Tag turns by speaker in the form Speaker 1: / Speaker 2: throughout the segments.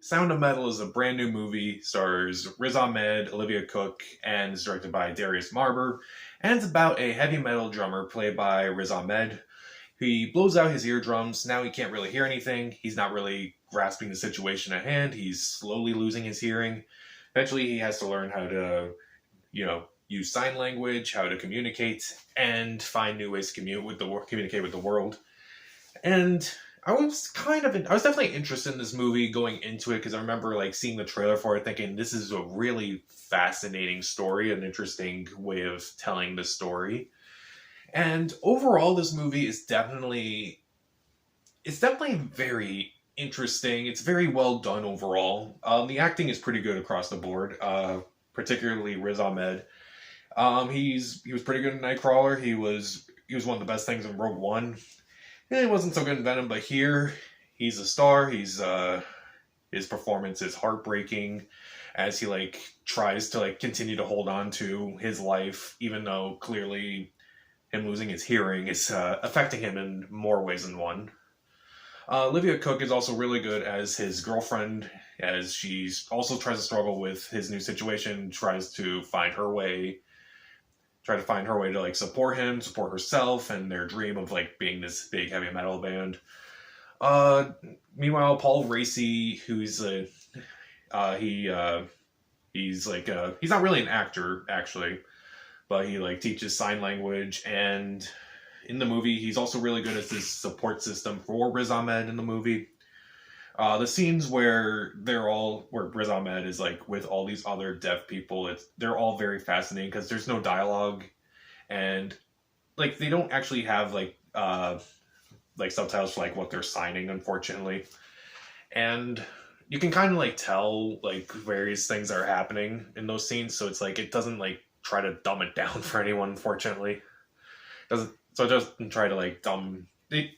Speaker 1: Sound of Metal is a brand new movie, stars Riz Ahmed, Olivia Cook, and is directed by Darius Marber. And it's about a heavy metal drummer played by Riz Ahmed. He blows out his eardrums. Now he can't really hear anything. He's not really grasping the situation at hand. He's slowly losing his hearing. Eventually, he has to learn how to, use sign language, how to communicate, and find new ways to communicate with the world. And I was definitely interested in this movie going into it because I remember like seeing the trailer for it, thinking this is a really fascinating story, an interesting way of telling the story. And overall, this movie is definitely very interesting. It's very well done overall. The acting is pretty good across the board, particularly Riz Ahmed. He was pretty good in Nightcrawler. He was one of the best things in Rogue One. Yeah, he wasn't so good in Venom, but here he's a star. His performance is heartbreaking as he tries to continue to hold on to his life, even though clearly him losing his hearing is affecting him in more ways than one. Olivia Cook is also really good as his girlfriend, as she also tries to struggle with his new situation, try to find her way to support him, support herself, and their dream of being this big heavy metal band. Meanwhile, Paul Raci, he's not really an actor actually, but he teaches sign language, and in the movie he's also really good as this support system for Riz Ahmed in the movie. The scenes where Riz Ahmed is with all these other deaf people, they're all very fascinating because there's no dialogue, and they don't actually have subtitles for what they're signing, unfortunately, and you can kind of tell various things are happening in those scenes, so it's it doesn't try to dumb it down for anyone, unfortunately. It doesn't try to dumb it.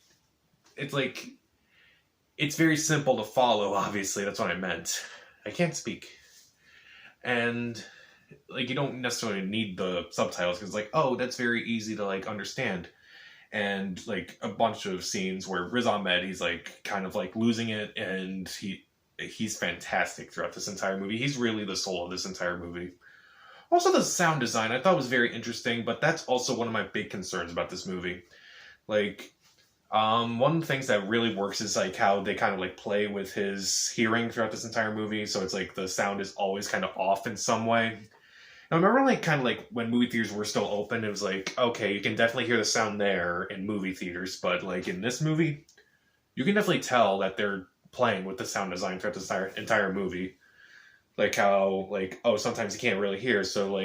Speaker 1: It's very simple to follow, obviously. That's what I meant. I can't speak. And, you don't necessarily need the subtitles, because, that's very easy to, understand. And, a bunch of scenes where Riz Ahmed, he's, kind of, losing it, and he's fantastic throughout this entire movie. He's really the soul of this entire movie. Also, the sound design I thought was very interesting, but that's also one of my big concerns about this movie. One of the things that really works is how they kind of play with his hearing throughout this entire movie. So it's the sound is always kind of off in some way. And I remember when movie theaters were still open, it was okay, you can definitely hear the sound there in movie theaters, but in this movie, you can definitely tell that they're playing with the sound design throughout this entire movie. Sometimes you can't really hear, so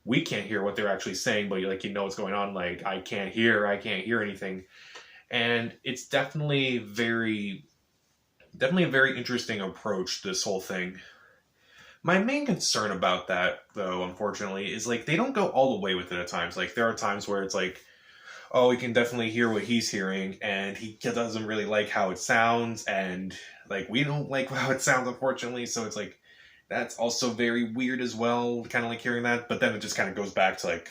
Speaker 1: we can't hear what they're actually saying, but what's going on. I can't hear anything. And it's definitely a very interesting approach, this whole thing. My main concern about that, though, unfortunately, is they don't go all the way with it at times. There are times where it's oh, we can definitely hear what he's hearing, and he doesn't really like how it sounds, and we don't like how it sounds, unfortunately, so it's that's also very weird as well, kind of hearing that, but then it just kind of goes back to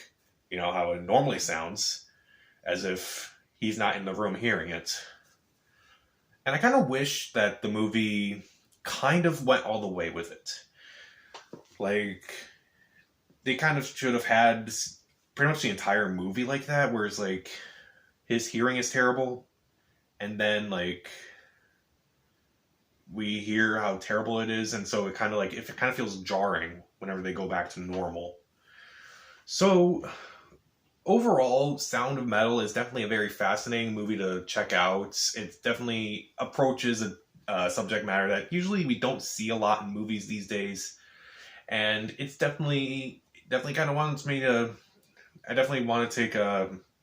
Speaker 1: how it normally sounds, as if he's not in the room hearing it. And I kind of wish that the movie kind of went all the way with it. They kind of should have had pretty much the entire movie like that, where it's his hearing is terrible, and then we hear how terrible it is, and so it kind of feels jarring whenever they go back to normal. So overall, Sound of Metal is definitely a very fascinating movie to check out. It definitely approaches a subject matter that usually we don't see a lot in movies these days, and it's definitely kind of wants me to. I definitely want to take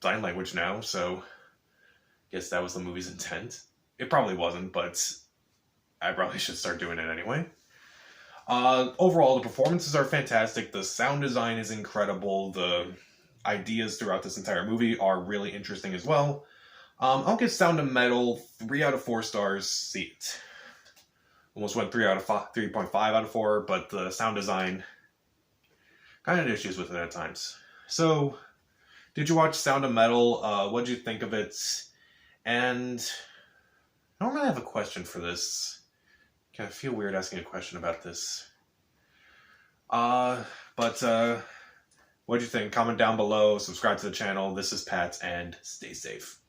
Speaker 1: sign language now, so I guess that was the movie's intent. It probably wasn't, but I probably should start doing it anyway. Overall, the performances are fantastic. The sound design is incredible. The ideas throughout this entire movie are really interesting as well. I'll give Sound of Metal 3 out of 4 stars. See it. Almost went 3.5 out of 4, but the sound design kind of had issues with it at times. So, did you watch Sound of Metal? What did you think of it? And I don't really have a question for this. I feel weird asking a question about this. But what'd you think? Comment down below, subscribe to the channel. This is Pat, and stay safe.